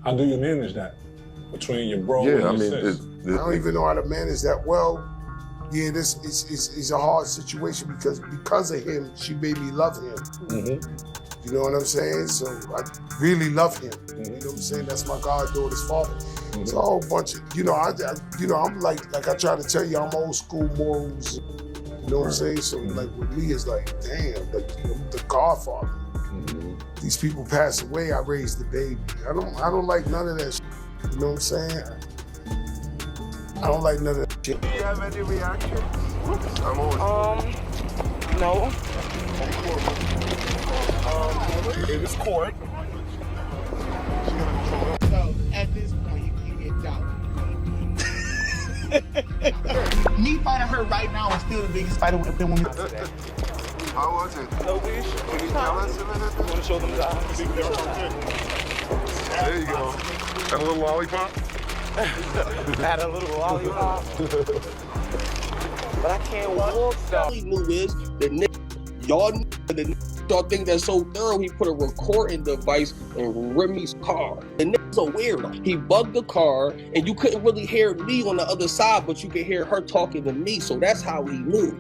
How do you manage that between your bro and your sis? I don't even know how to manage that well. Yeah, this is a hard situation because of him, she made me love him. Mm-hmm. You know what I'm saying? So I really love him. Mm-hmm. You know what I'm saying? That's my goddaughter's father. Mm-hmm. It's a whole bunch of, I'm like I try to tell you, I'm old school morals. You know what I'm saying? So like with me, it's like, damn, like the godfather. Mm-hmm. These people pass away, I raised the baby. I don't like none of that shit. You know what I'm saying? I don't like none of that shit. Do you have any reaction? No. It was court. So at this point, you get doubt. Me fighting her right now is still the biggest fight with the women today. How was it? No wish. Can you tell us a little bit? I want to show them the eyes. There you go. And a little lollipop? Had a little lollipop. But I can't walk though. All he knew is y'all think that's so thorough, he put a recording device in Remy's car. The nigga's a weirdo. He bugged the car, and you couldn't really hear me on the other side, but you could hear her talking to me, so that's how he knew.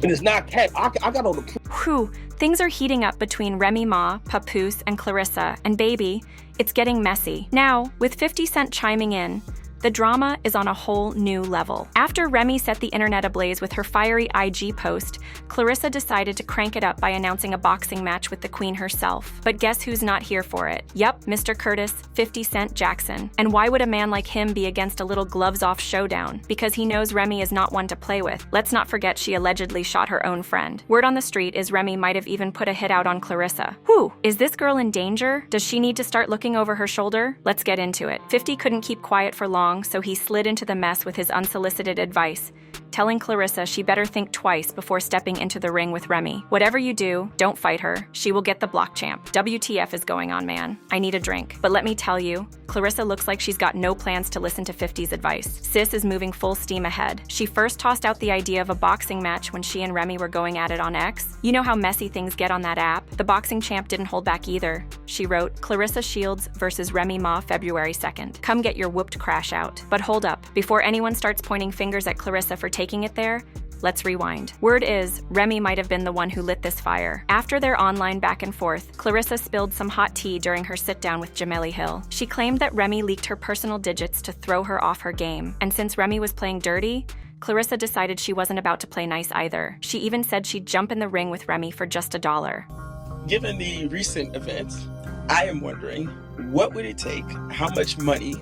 And it's not cat. I got all the proof. Whew, things are heating up between Remy Ma, Papoose, and Claressa, and baby, it's getting messy. Now, with 50 Cent chiming in, the drama is on a whole new level. After Remy set the internet ablaze with her fiery IG post, Claressa decided to crank it up by announcing a boxing match with the queen herself. But guess who's not here for it? Yep, Mr. Curtis, 50 Cent Jackson. And why would a man like him be against a little gloves-off showdown? Because he knows Remy is not one to play with. Let's not forget she allegedly shot her own friend. Word on the street is Remy might have even put a hit out on Claressa. Whew, is this girl in danger? Does she need to start looking over her shoulder? Let's get into it. 50 couldn't keep quiet for long, so he slid into the mess with his unsolicited advice, telling Claressa she better think twice before stepping into the ring with Remy. Whatever you do, don't fight her. She will get the block champ. WTF is going on, man. I need a drink. But let me tell you, Claressa looks like she's got no plans to listen to 50's advice. Sis is moving full steam ahead. She first tossed out the idea of a boxing match when she and Remy were going at it on X. You know how messy things get on that app? The boxing champ didn't hold back either. She wrote, Claressa Shields versus Remy Ma, February 2nd. Come get your whooped crash out. But hold up. Before anyone starts pointing fingers at Claressa for taking it there, let's rewind. Word is, Remy might have been the one who lit this fire. After their online back and forth, Claressa spilled some hot tea during her sit-down with Jameli Hill. She claimed that Remy leaked her personal digits to throw her off her game. And since Remy was playing dirty, Claressa decided she wasn't about to play nice either. She even said she'd jump in the ring with Remy for just $1. Given the recent events, I am wondering, what would it take? How much money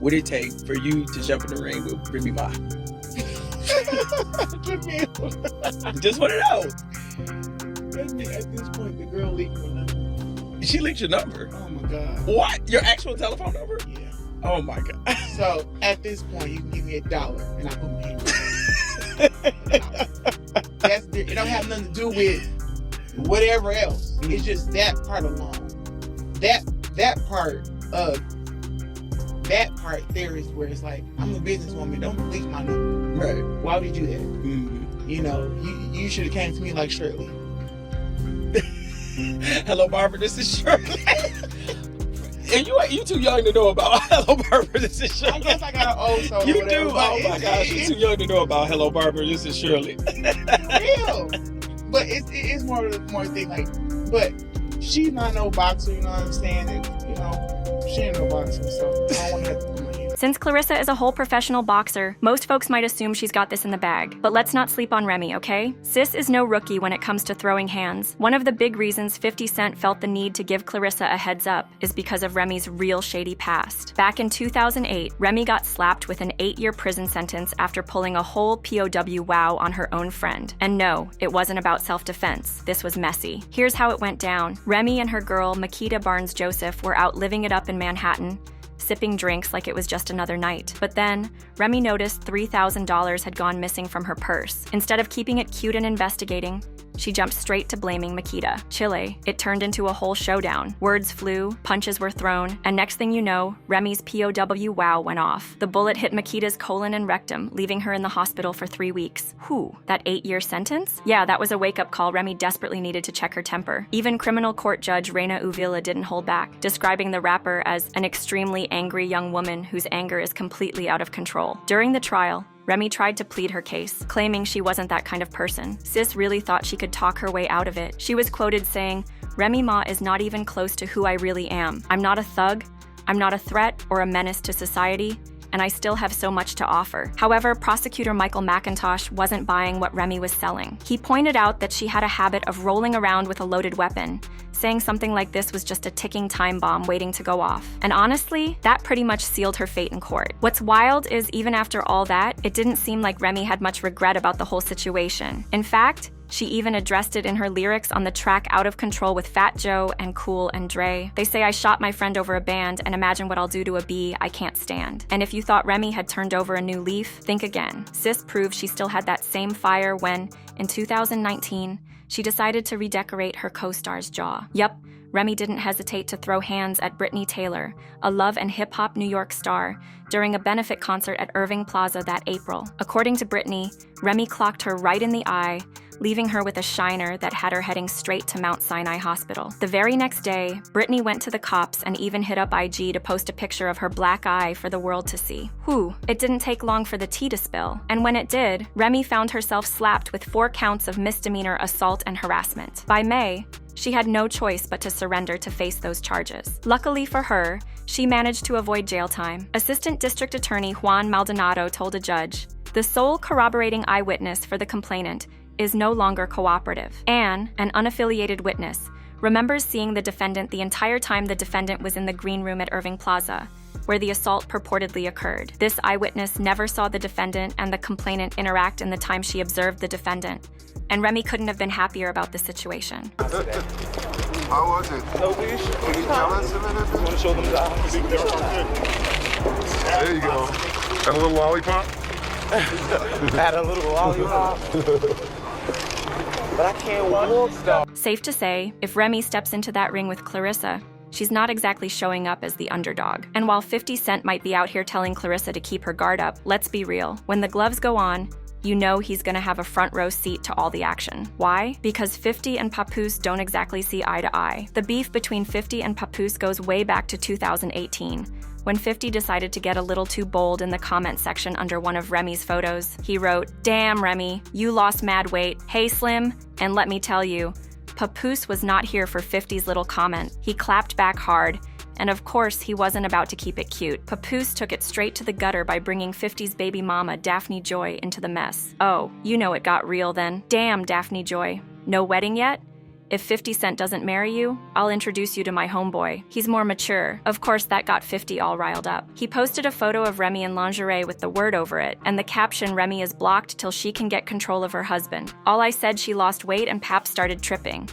would it take for you to jump in the ring with Remy Ma? Just want to know. At this point, the girl leaked my number. She leaked your number? Oh my God. What? Your actual telephone number? Yeah. Oh my God. So at this point, you can give me $1 and I put my hand on it. It don't have nothing to do with whatever else. It's just that part alone. That part there is where it's like, I'm a businesswoman, don't leak my number. Right. Why would you do that? Mm-hmm. You know, you should have came to me like Shirley. Hello, Barbara, this is Shirley. And you too young to know about Hello, Barbara, this is Shirley. I guess I got an old soul. You do? Oh my gosh, you're too young to know about Hello, Barbara, this is Shirley. Real. But it's more thing like, but she's not no boxer, you know what I'm saying? And, you know, she ain't no boxer, so I don't want to have to put my hand. Since Claressa is a whole professional boxer, most folks might assume she's got this in the bag. But let's not sleep on Remy, okay? Sis is no rookie when it comes to throwing hands. One of the big reasons 50 Cent felt the need to give Claressa a heads up is because of Remy's real shady past. Back in 2008, Remy got slapped with an 8-year prison sentence after pulling a whole POW wow on her own friend. And no, it wasn't about self-defense. This was messy. Here's how it went down. Remy and her girl, Makita Barnes-Joseph, were out living it up in Manhattan, sipping drinks like it was just another night. But then, Remy noticed $3,000 had gone missing from her purse. Instead of keeping it cute and investigating, she jumped straight to blaming Makita. Chile, it turned into a whole showdown. Words flew, punches were thrown, and next thing you know, Remy's POW wow went off. The bullet hit Makita's colon and rectum, leaving her in the hospital for 3 weeks. Whew, that 8-year sentence? Yeah, that was a wake-up call Remy desperately needed to check her temper. Even criminal court judge Reina Uvila didn't hold back, describing the rapper as an extremely angry young woman whose anger is completely out of control. During the trial, Remy tried to plead her case, claiming she wasn't that kind of person. Sis really thought she could talk her way out of it. She was quoted saying, "Remy Ma is not even close to who I really am. I'm not a thug, I'm not a threat or a menace to society, and I still have so much to offer." However, prosecutor Michael McIntosh wasn't buying what Remy was selling. He pointed out that she had a habit of rolling around with a loaded weapon, saying something like this was just a ticking time bomb waiting to go off. And honestly, that pretty much sealed her fate in court. What's wild is even after all that, it didn't seem like Remy had much regret about the whole situation. In fact, she even addressed it in her lyrics on the track Out of Control with Fat Joe and Cool and Dre. They say, "I shot my friend over a band, and imagine what I'll do to a bee I can't stand." And if you thought Remy had turned over a new leaf, think again. Sis proved she still had that same fire when, in 2019, she decided to redecorate her co-star's jaw. Yup, Remy didn't hesitate to throw hands at Brittany Taylor, a love and hip-hop New York star, during a benefit concert at Irving Plaza that April. According to Brittany, Remy clocked her right in the eye, leaving her with a shiner that had her heading straight to Mount Sinai Hospital. The very next day, Brittany went to the cops and even hit up IG to post a picture of her black eye for the world to see. Whew, it didn't take long for the tea to spill. And when it did, Remy found herself slapped with 4 counts of misdemeanor assault and harassment. By May, she had no choice but to surrender to face those charges. Luckily for her, she managed to avoid jail time. Assistant District Attorney Juan Maldonado told a judge, "The sole corroborating eyewitness for the complainant is no longer cooperative. Anne, an unaffiliated witness, remembers seeing the defendant the entire time the defendant was in the green room at Irving Plaza, where the assault purportedly occurred. This eyewitness never saw the defendant and the complainant interact in the time she observed the defendant, and Remy couldn't have been happier about the situation." How was it? No wish. Can you tell us a little bit? You want to show them the eyes? There you go. And a little lollipop? Had a little lollipop. But I can't walk stuff. Safe to say, if Remy steps into that ring with Claressa, she's not exactly showing up as the underdog. And while 50 Cent might be out here telling Claressa to keep her guard up, let's be real. When the gloves go on, you know he's gonna have a front row seat to all the action. Why? Because 50 and Papoose don't exactly see eye to eye. The beef between 50 and Papoose goes way back to 2018, when 50 decided to get a little too bold in the comment section under one of Remy's photos. He wrote, "Damn, Remy, you lost mad weight. Hey, Slim, and let me tell you, Papoose was not here for 50's little comment. He clapped back hard, and of course, he wasn't about to keep it cute. Papoose took it straight to the gutter by bringing 50's baby mama, Daphne Joy, into the mess. Oh, you know it got real then. Damn, Daphne Joy. No wedding yet? If 50 Cent doesn't marry you, I'll introduce you to my homeboy. He's more mature." Of course, that got 50 all riled up. He posted a photo of Remy in lingerie with the word over it, and the caption, "Remy is blocked till she can get control of her husband. All I said, she lost weight and Pap started tripping.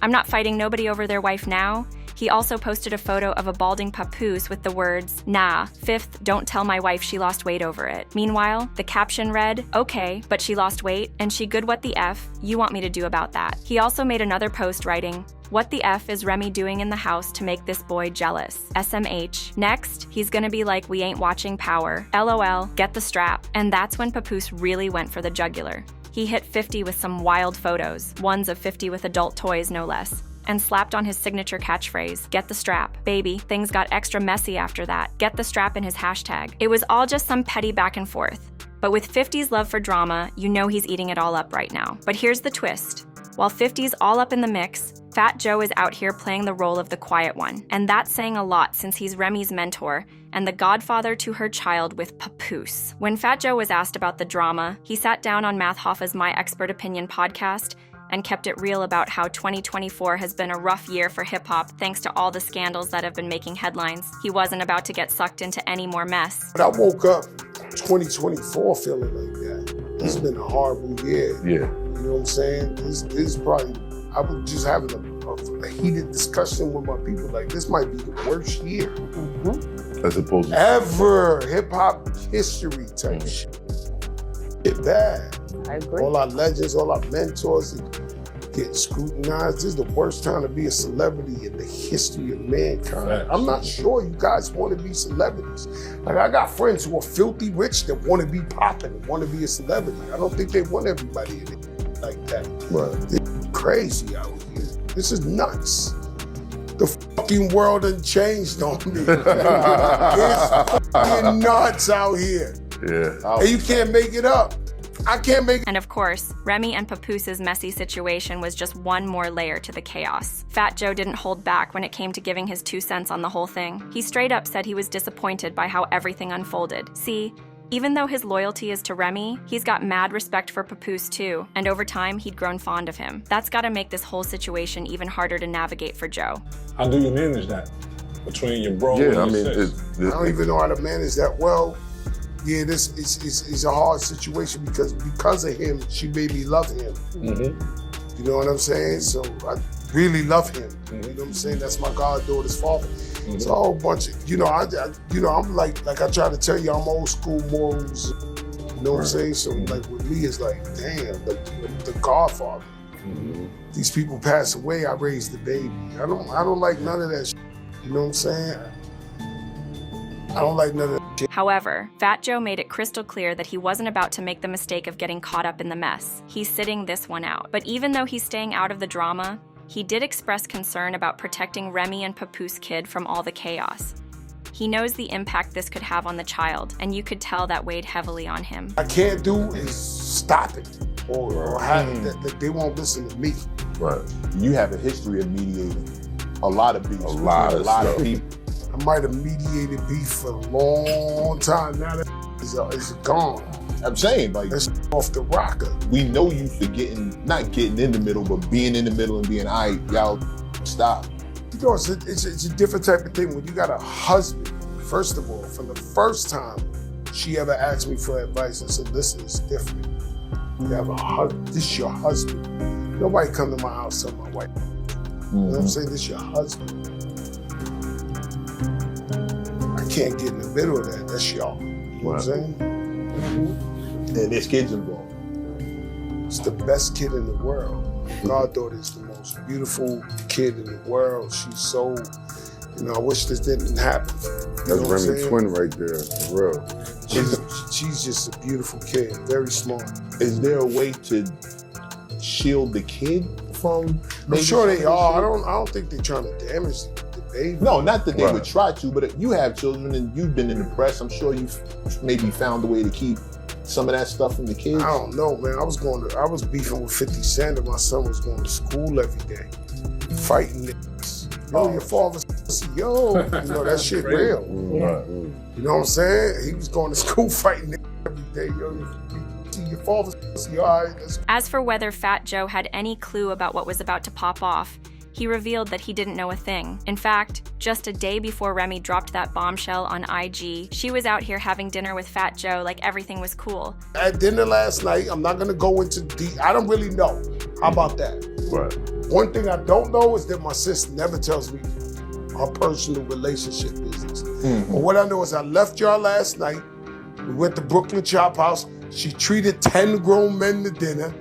I'm not fighting nobody over their wife now." He also posted a photo of a balding Papoose with the words, "Nah, 5th, don't tell my wife she lost weight over it." Meanwhile, the caption read, "Okay, but she lost weight, and she good what the F, you want me to do about that?" He also made another post writing, "What the F is Remy doing in the house to make this boy jealous? SMH. Next, he's gonna be like, we ain't watching Power. LOL, get the strap." And that's when Papoose really went for the jugular. He hit 50 with some wild photos, ones of 50 with adult toys no less, and slapped on his signature catchphrase, "Get the strap." Baby, things got extra messy after that. Get the strap in his hashtag. It was all just some petty back and forth. But with 50's love for drama, you know he's eating it all up right now. But here's the twist. While 50's all up in the mix, Fat Joe is out here playing the role of the quiet one. And that's saying a lot since he's Remy's mentor and the godfather to her child with Papoose. When Fat Joe was asked about the drama, he sat down on Math Hoffa's My Expert Opinion podcast and kept it real about how 2024 has been a rough year for hip-hop thanks to all the scandals that have been making headlines. He wasn't about to get sucked into any more mess. But I woke up 2024 feeling like that. It's been a horrible year. Yeah. You know what I'm saying? This is probably, I was just having a heated discussion with my people, like this might be the worst year. As opposed to ever hip-hop history type shit. It's bad. I agree. All our legends, all our mentors, getting scrutinized. This is the worst time to be a celebrity in the history of mankind. Facts. I'm not sure you guys want to be celebrities. Like, I got friends who are filthy rich that want to be popping, want to be a celebrity. I don't think they want everybody in it like that. Right. It's crazy out here. This is nuts. The fucking world done changed on me. It's fucking nuts out here. Yeah. And you can't make it up. I can't make it. And of course, Remy and Papoose's messy situation was just one more layer to the chaos. Fat Joe didn't hold back when it came to giving his 2 cents on the whole thing. He straight up said he was disappointed by how everything unfolded. See, even though his loyalty is to Remy, he's got mad respect for Papoose too, and over time, he'd grown fond of him. That's gotta make this whole situation even harder to navigate for Joe. How do you manage that between your bro Yeah, and I your mean, sis? I don't even know how to manage that well. Yeah, this is a hard situation because of him, she made me love him. Mm-hmm. You know what I'm saying? So I really love him. You know what I'm saying? That's my goddaughter's father. Mm-hmm. It's a whole bunch of, I'm like I try to tell you, I'm old school morals. You know what I'm saying? So like with me, it's like, damn, the Godfather. Mm-hmm. These people pass away, I raised the baby. I don't like none of that shit. You know what I'm saying? I don't like none of that shit. However, Fat Joe made it crystal clear that he wasn't about to make the mistake of getting caught up in the mess. He's sitting this one out. But even though he's staying out of the drama, he did express concern about protecting Remy and Papoose Kid from all the chaos. He knows the impact this could have on the child, and you could tell that weighed heavily on him. I can't do is stop it, or have that they won't listen to me. Right. You have a history of mediating a lot of beefs. A lot of people. I might have mediated beef for a long time. Now that is gone. I'm saying, like, That's off the rocker. we know you for not getting in the middle, but being in the middle and being, all right, y'all, stop. You know, it's a different type of thing when you got a husband. First of all, from the first time she ever asked me for advice, I said, listen, it's different. You have a husband. This is your husband. Nobody come to my house tell my wife. You know what I'm saying? This is your husband. I can't get in the middle of that. That's y'all. You know what I'm saying? And there's kids involved. It's the best kid in the world. My goddaughter is the most beautiful kid in the world. She's so, I wish this didn't happen. That's Remy's twin right there, for real. She's just a beautiful kid, very smart. Is there a way to shield the kid from? I'm sure they are. I don't think they're trying to damage the baby. No, not that they would try to, but if you have children and you've been in the press, I'm sure you've maybe found a way to keep some of that stuff from the kids. I don't know, man. I was beefing with 50 Cent and my son was going to school every day, fighting niggas. Yo, your father's pussy, yo. That shit real. You know what I'm saying? He was going to school fighting niggas every day, yo. Your father's pussy, all right. As for whether Fat Joe had any clue about what was about to pop off, he revealed that he didn't know a thing. In fact, just a day before Remy dropped that bombshell on IG, she was out here having dinner with Fat Joe like everything was cool. At dinner last night, I'm not gonna go into I don't really know. How about that? Right. One thing I don't know is that my sister never tells me her personal relationship business. But what I know is I left y'all last night. We went to Brooklyn Chop House. She treated 10 grown men to dinner.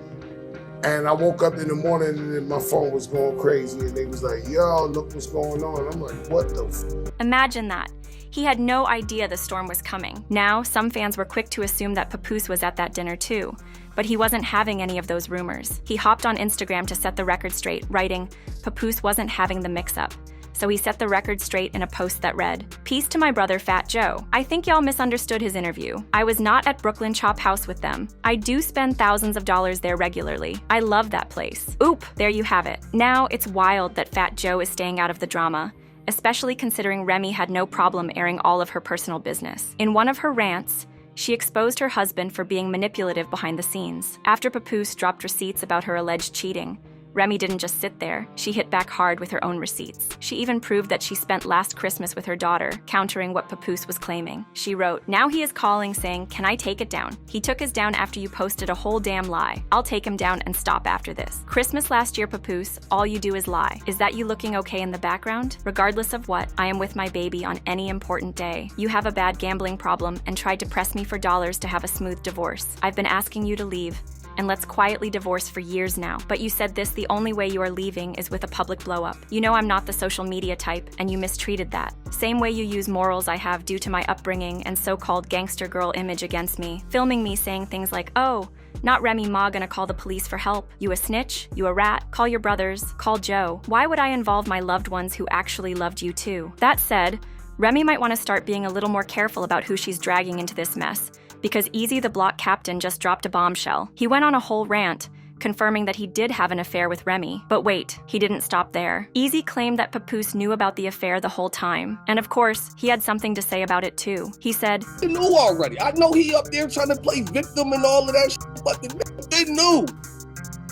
And I woke up in the morning and then my phone was going crazy and they was like, yo, look what's going on. I'm like, what the f? Imagine that. He had no idea the storm was coming. Now, some fans were quick to assume that Papoose was at that dinner too, but he wasn't having any of those rumors. He hopped on Instagram to set the record straight, writing, Papoose wasn't having the mix-up. So he set the record straight in a post that read, "Peace to my brother Fat Joe. I think y'all misunderstood his interview. I was not at Brooklyn Chop House with them. I do spend thousands of dollars there regularly. I love that place. Oop, there you have it. Now it's wild that Fat Joe is staying out of the drama, especially considering Remy had no problem airing all of her personal business. In one of her rants, she exposed her husband for being manipulative behind the scenes. After Papoose dropped receipts about her alleged cheating, Remy didn't just sit there, she hit back hard with her own receipts. She even proved that she spent last Christmas with her daughter, countering what Papoose was claiming. She wrote, "Now he is calling saying, can I take it down? He took his down after you posted a whole damn lie. I'll take him down and stop after this. Christmas last year, Papoose, all you do is lie. Is that you looking okay in the background? Regardless of what, I am with my baby on any important day. You have a bad gambling problem and tried to press me for dollars to have a smooth divorce. I've been asking you to leave. and let's quietly divorce for years now. But you said the only way you are leaving is with a public blow-up. You know I'm not the social media type, and you mistreated that. Same way you use morals I have due to my upbringing and so-called gangster girl image against me, filming me saying things like, oh, not Remy Ma gonna call the police for help. You a snitch, you a rat, call your brothers, call Joe. Why would I involve my loved ones who actually loved you too? That said, Remy might want to start being a little more careful about who she's dragging into this mess, because Easy the Block Captain just dropped a bombshell. He went on a whole rant, confirming that he did have an affair with Remy. But wait, he didn't stop there. Easy claimed that Papoose knew about the affair the whole time. And of course, he had something to say about it too. He said, They knew already. I know he up there trying to play victim and all of that shit, but they knew.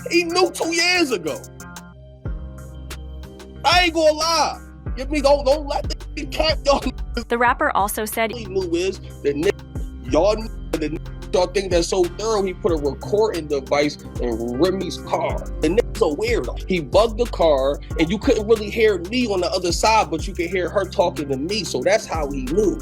He knew 2 years ago. I ain't gonna lie. Give me, don't let the cap y'all. The rapper also said, He knew is the nigga, y'all knew the y'all think that's so thorough, he put a recording device in Remy's car. The nigga's a weirdo. He bugged the car, and you couldn't really hear me on the other side, but you could hear her talking to me, so that's how he knew.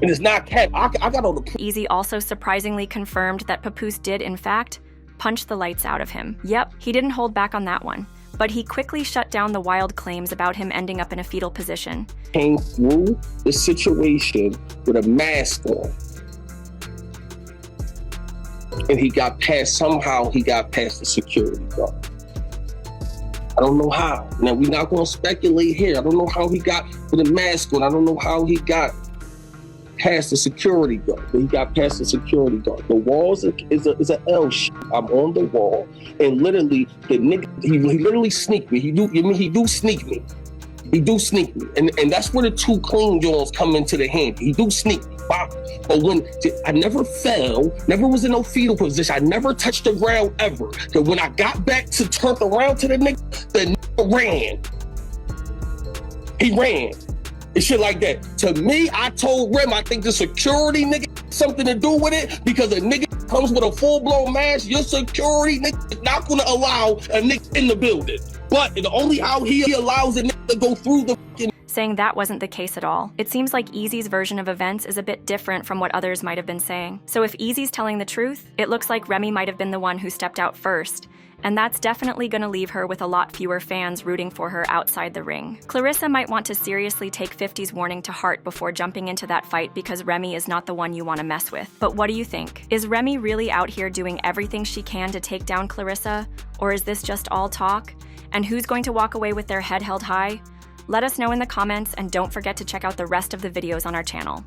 And it's not cap. I got all the... Easy also surprisingly confirmed that Papoose did, in fact, punch the lights out of him. Yep, he didn't hold back on that one. But he quickly shut down the wild claims about him ending up in a fetal position. Came through the situation with a mask on. And he got past, somehow he got past the security guard. I don't know how. Now, we're not going to speculate here. I don't know how he got with a mask on. I don't know how he got past the security guard. But he got past the security guard. The wall is a L shape. I'm on the wall, and literally the nigga, he literally sneaked me. He do sneak me. He do sneak me, and that's where the two clean joints come into the hand. He do sneak me. But when I never fell, never was in no fetal position. I never touched the ground ever. Because when I got back to turn around to the nigga ran. He ran. And shit like that. To me, I told Rem, I think the security nigga something to do with it, because a nigga comes with a full-blown mask, your security nigga is not gonna allow a nigga in the building. But the only how he allows a nigga to go through the fucking... Saying that wasn't the case at all. It seems like Easy's version of events is a bit different from what others might have been saying. So if Easy's telling the truth, it looks like Remy might have been the one who stepped out first. And that's definitely gonna leave her with a lot fewer fans rooting for her outside the ring. Claressa might want to seriously take 50's warning to heart before jumping into that fight, because Remy is not the one you want to mess with. But what do you think? Is Remy really out here doing everything she can to take down Claressa? Or is this just all talk? And who's going to walk away with their head held high? Let us know in the comments, and don't forget to check out the rest of the videos on our channel.